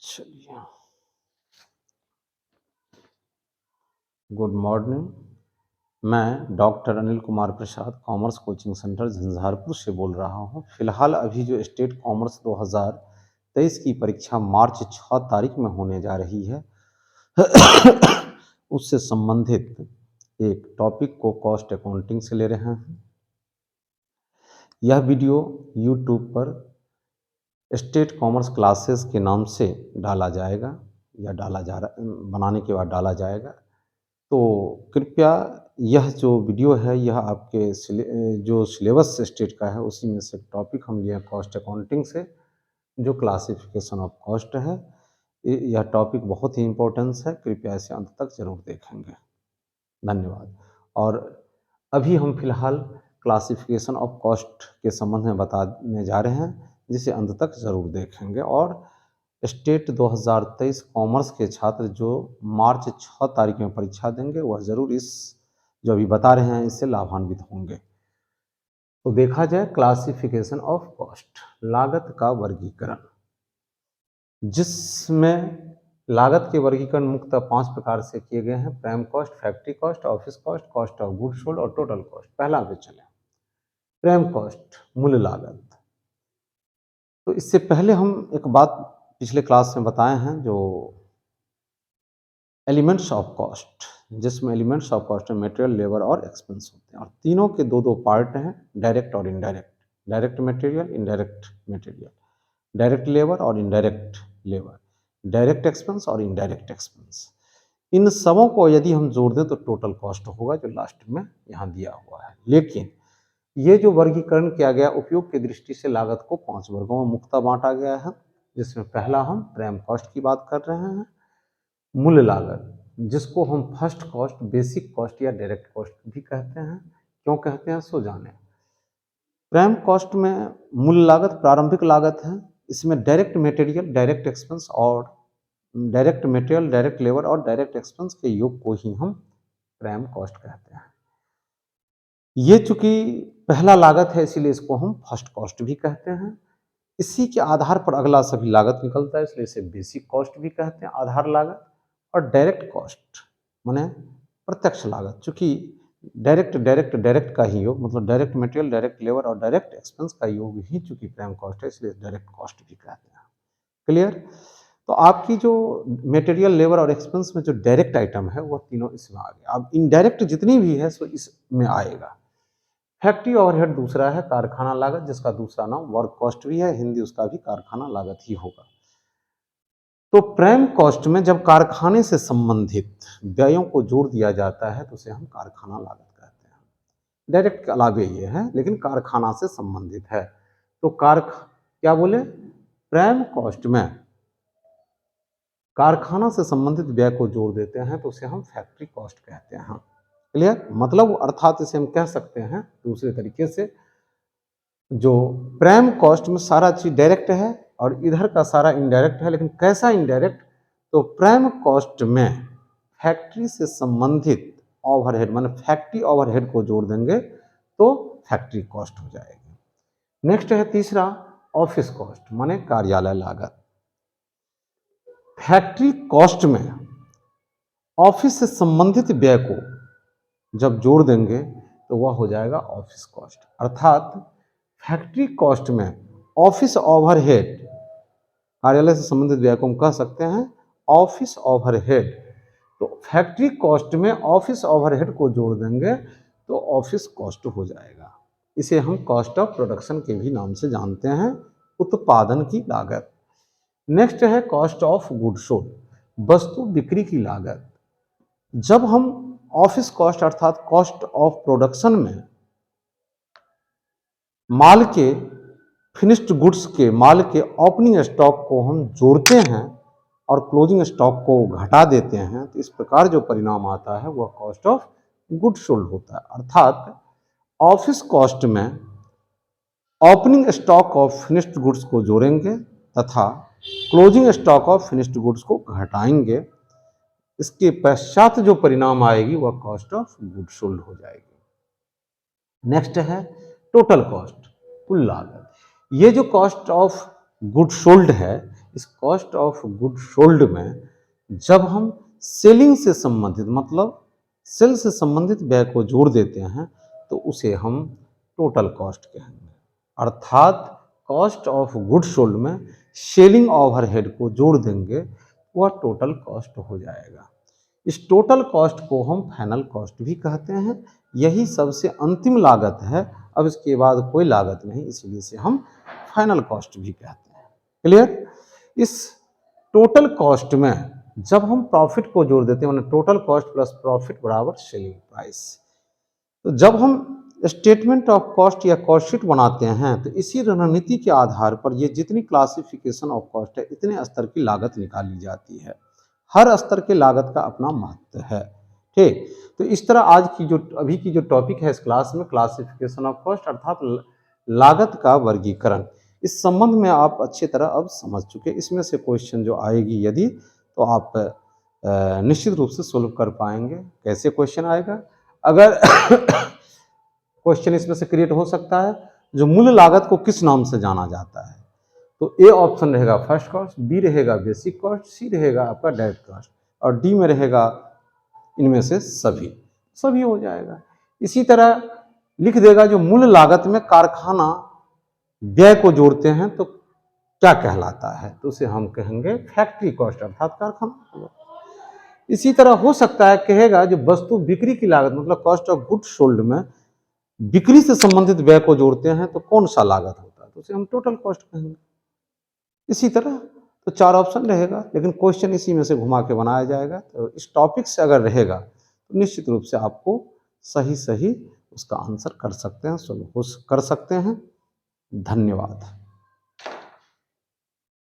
चलिए, good morning. मैं doctor Anil Kumar Prasad commerce coaching centre Jhanjharpur से बोल रहा हूँ। फिलहाल अभी जो स्टेट कॉमर्स 2023 की परीक्षा मार्च 6 तारीख में होने जा रही है उससे संबंधित एक टॉपिक को कॉस्ट अकाउंटिंग से ले रहे हैं। यह वीडियो यूट्यूब पर स्टेट कॉमर्स क्लासेस के नाम से डाला जाएगा या बनाने के बाद डाला जाएगा। तो कृपया यह जो वीडियो है यह आपके जो सिलेबस स्टेट का है उसी में से टॉपिक हम लिए कॉस्ट अकाउंटिंग से, जो क्लासिफिकेशन ऑफ कॉस्ट है। यह टॉपिक बहुत ही इम्पोर्टेंस है, कृपया इसे अंत तक जरूर देखेंगे। धन्यवाद। और अभी हम फिलहाल क्लासिफिकेशन ऑफ कॉस्ट के संबंध में बताने जा रहे हैं, जिसे अंत तक ज़रूर देखेंगे। और स्टेट 2023 कॉमर्स के छात्र जो मार्च 6 तारीख में परीक्षा देंगे वह ज़रूर इस जो अभी बता रहे हैं इससे लाभान्वित होंगे। तो देखा जाए क्लासिफिकेशन ऑफ कॉस्ट, लागत का वर्गीकरण, जिसमें लागत के वर्गीकरण मुख्यतः 5 प्रकार से किए गए हैं: prime cost, factory cost, office cost, cost of goods sold और टोटल कॉस्ट। पहला पे चले, प्राइम कॉस्ट, मूल लागत। तो इससे पहले हम एक बात पिछले क्लास में बताए हैं, जो एलिमेंट्स ऑफ कॉस्ट, जिसमें एलिमेंट्स ऑफ कॉस्ट में मटेरियल, लेबर और एक्सपेंस होते हैं। और तीनों के दो पार्ट हैं, डायरेक्ट और indirect, direct material, indirect material, direct labour और इनडायरेक्ट लेबर, डायरेक्ट एक्सपेंस और इनडायरेक्ट एक्सपेंस। इन सबों को यदि हम जोड़ दें तो टोटल कॉस्ट होगा, जो लास्ट में यहाँ दिया हुआ है। लेकिन ये जो वर्गीकरण किया गया उपयोग की दृष्टि से लागत को 5 वर्गों में मुख्यतः बांटा गया है, जिसमें पहला हम प्राइम कॉस्ट की बात कर रहे हैं, मूल लागत, जिसको हम फर्स्ट कॉस्ट, बेसिक कॉस्ट या डायरेक्ट कॉस्ट भी कहते हैं। क्यों कहते हैं सो जाने। प्राइम कॉस्ट में मूल लागत प्रारंभिक लागत है। इसमें डायरेक्ट मटेरियल, डायरेक्ट एक्सपेंस और डायरेक्ट मटेरियल, डायरेक्ट लेबर और डायरेक्ट एक्सपेंस के योग को ही हम प्राइम कॉस्ट कहते हैं। ये चूंकि पहला लागत है इसीलिए इसको हम फर्स्ट कॉस्ट भी कहते हैं। इसी के आधार पर अगला सभी लागत निकलता है, इसलिए इसे बेसिक कॉस्ट भी कहते हैं, आधार लागत। और डायरेक्ट कॉस्ट माने प्रत्यक्ष लागत, चूंकि डायरेक्ट का ही योग, मतलब डायरेक्ट मटेरियल, डायरेक्ट लेबर और डायरेक्ट एक्सपेंस का योग ही चूंकि प्राइम कॉस्ट है, इसलिए डायरेक्ट कॉस्ट भी कहते हैं। क्लियर। तो आपकी जो मटेरियल, लेबर और एक्सपेंस में जो डायरेक्ट आइटम है वह तीनों इसमें आ गया। अब इनडायरेक्ट जितनी भी है सो इसमें आएगा। फैक्ट्री ओवरहेड दूसरा है, कारखाना लागत, जिसका दूसरा नाम वर्क कॉस्ट भी है, हिंदी उसका भी कारखाना लागत ही होगा। तो प्राइम कॉस्ट में जब कारखाने से संबंधित व्ययों को जोड़ दिया जाता है तो उसे हम कारखाना लागत कहते हैं। डायरेक्ट के अलावे ये है, लेकिन कारखाना से संबंधित है। तो क्या बोले, प्राइम कॉस्ट में कारखाना से संबंधित व्यय को जोड़ देते हैं तो उसे हम फैक्ट्री कॉस्ट कहते हैं। क्लियर। मतलब अर्थात इसे हम कह सकते हैं दूसरे तरीके से, जो प्राइम कॉस्ट में सारा चीज डायरेक्ट है और इधर का सारा इनडायरेक्ट है। लेकिन कैसा इनडायरेक्ट, तो प्राइम कॉस्ट में फैक्ट्री से संबंधित ओवरहेड माने फैक्ट्री ओवरहेड को जोड़ देंगे तो फैक्ट्री कॉस्ट हो जाएगी। नेक्स्ट है तीसरा, ऑफिस कॉस्ट माने कार्यालय लागत। फैक्ट्री कॉस्ट में ऑफिस से संबंधित व्यय को जब जोड़ देंगे तो वह हो जाएगा ऑफिस कॉस्ट। अर्थात फैक्ट्री कॉस्ट में ऑफिस ओवरहेड, कार्यालय से संबंधित व्यय को हम कह सकते हैं ऑफिस ओवरहेड। तो फैक्ट्री कॉस्ट में ऑफिस ओवरहेड को जोड़ देंगे तो ऑफिस कॉस्ट हो जाएगा। इसे हम कॉस्ट ऑफ प्रोडक्शन के भी नाम से जानते हैं, उत्पादन की लागत। नेक्स्ट है कॉस्ट ऑफ गुड्स सोल्ड, वस्तु बिक्री की लागत। जब हम ऑफिस कॉस्ट अर्थात कॉस्ट ऑफ प्रोडक्शन में माल के फिनिश्ड गुड्स के माल के ओपनिंग स्टॉक को हम जोड़ते हैं और क्लोजिंग स्टॉक को घटा देते हैं, तो इस प्रकार जो परिणाम आता है वह कॉस्ट ऑफ गुड्स सोल्ड होता है। अर्थात ऑफिस कॉस्ट में opening stock of finished goods को जोड़ेंगे तथा closing stock of finished goods को घटाएंगे। इसके पश्चात जो परिणाम आएगी वह कॉस्ट ऑफ गुड्स सोल्ड हो जाएगी। नेक्स्ट है टोटल कॉस्ट, कुल लागत। ये जो कॉस्ट ऑफ गुड्स सोल्ड है इस कॉस्ट ऑफ गुड सोल्ड में जब हम सेलिंग से संबंधित मतलब सेल से संबंधित व्यय को जोड़ देते हैं तो उसे हम टोटल कॉस्ट कहेंगे। अर्थात कॉस्ट ऑफ गुड सोल्ड में सेलिंग ओवरहेड को जोड़ देंगे, वह टोटल कॉस्ट हो जाएगा। इस टोटल कॉस्ट को हम फाइनल कॉस्ट भी कहते हैं। यही सबसे अंतिम लागत है, अब इसके बाद कोई लागत नहीं, इसीलिए इसे हम फाइनल कॉस्ट भी कहते हैं। क्लियर? इस टोटल कॉस्ट में जब हम प्रॉफिट को जोड़ देते हैं, टोटल कॉस्ट प्लस प्रॉफिट बराबर सेलिंग प्राइस। तो जब हम स्टेटमेंट ऑफ कॉस्ट या कॉस्ट शीट बनाते हैं तो इसी रणनीति के आधार पर ये जितनी क्लासिफिकेशन ऑफ कॉस्ट है इतने स्तर की लागत निकाली जाती है। हर स्तर के लागत का अपना महत्व है। ठीक, तो इस तरह आज की जो अभी की जो टॉपिक है इस क्लास में क्लासिफिकेशन ऑफ कॉस्ट अर्थात लागत का वर्गीकरण, इस संबंध में आप अच्छी तरह अब समझ चुके। इसमें से क्वेश्चन जो आएगी यदि तो आप निश्चित रूप से सोल्व कर पाएंगे। कैसे क्वेश्चन आएगा? अगर क्वेश्चन इसमें से क्रिएट हो सकता है जो मूल लागत को किस नाम से जाना जाता है, तो ए ऑप्शन रहेगा फर्स्ट कॉस्ट, बी रहेगा बेसिक कॉस्ट, सी रहेगा आपका डायरेक्ट कॉस्ट और डी में रहेगा इनमें से सभी हो जाएगा। इसी तरह लिख देगा जो मूल लागत में कारखाना व्यय को जोड़ते हैं तो क्या कहलाता है, तो उसे हम कहेंगे फैक्ट्री कॉस्ट अर्थात कारखाना। इसी तरह हो सकता है कहेगा जो वस्तु बिक्री की लागत मतलब कॉस्ट ऑफ गुड सोल्ड में बिक्री से संबंधित व्यय को जोड़ते हैं तो कौन सा लागत होता है, तो उसे हम टोटल कॉस्ट कहेंगे। इसी तरह तो 4 ऑप्शन रहेगा, लेकिन क्वेश्चन इसी में से घुमा के बनाया जाएगा। तो इस टॉपिक से अगर रहेगा तो निश्चित रूप से आपको सही उसका आंसर कर सकते हैं, सोल्व कर सकते हैं। धन्यवाद।